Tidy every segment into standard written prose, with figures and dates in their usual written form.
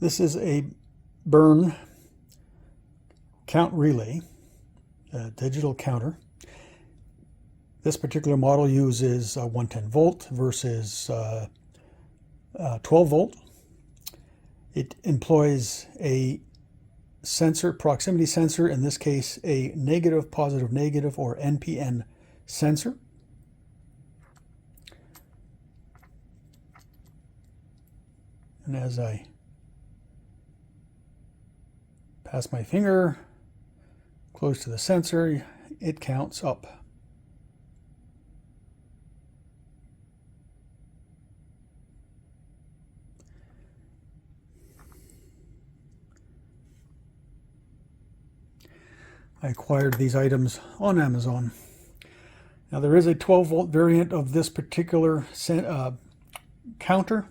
This is a burn count relay, a digital counter. This particular model uses 110 volt versus 12 volt. It employs a sensor, proximity sensor, in this case a negative, positive, negative, or NPN sensor. And as I pass my finger close to the sensor, it counts up. I acquired these items on Amazon. Now there is a 12 volt variant of this particular counter,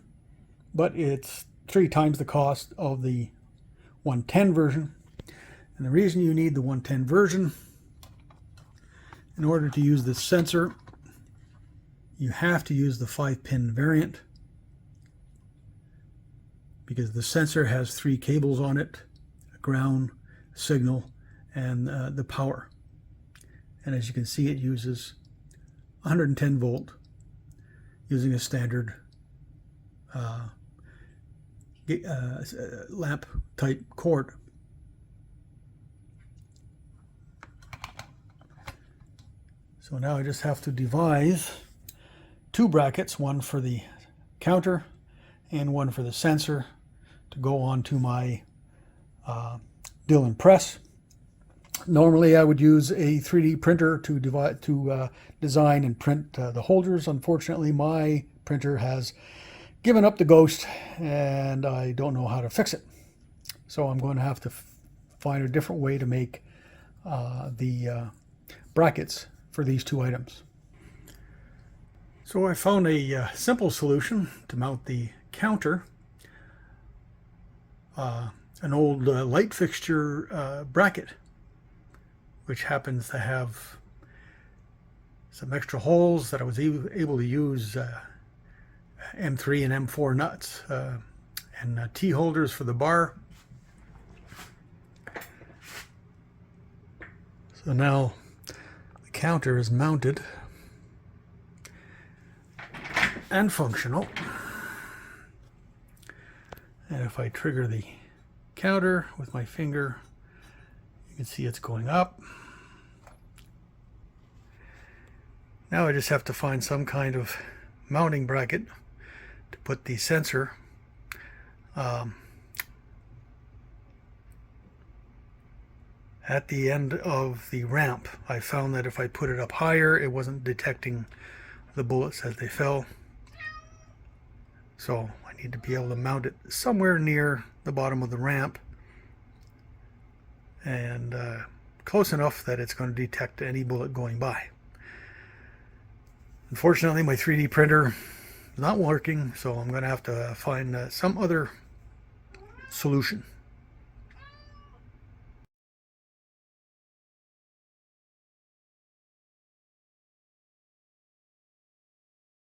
but it's 3 times the cost of the 110 version. And the reason you need the 110 version, in order to use this sensor, you have to use the 5-pin variant, because the sensor has 3 cables on it: a ground, signal, and the power. And as you can see, it uses 110 volt using a standard lamp type cord. So now I just have to devise 2 brackets, one for the counter and one for the sensor, to go onto my Dillon press. Normally I would use a 3D printer to design and print the holders. Unfortunately, my printer has given up the ghost and I don't know how to fix it. So I'm going to have to find a different way to make the brackets for these 2 items. So I found a simple solution to mount the counter. An old light fixture bracket, which happens to have some extra holes that I was able to use M3 and M4 nuts and T-holders for the bar. So now the counter is mounted and functional. And if I trigger the counter with my finger, you can see it's going up. Now I just have to find some kind of mounting bracket to put the sensor at the end of the ramp. I found that if I put it up higher, it wasn't detecting the bullets as they fell. So I need to be able to mount it somewhere near the bottom of the ramp, and close enough that it's going to detect any bullet going by. Unfortunately, my 3D printer is not working, so I'm going to have to find some other solution.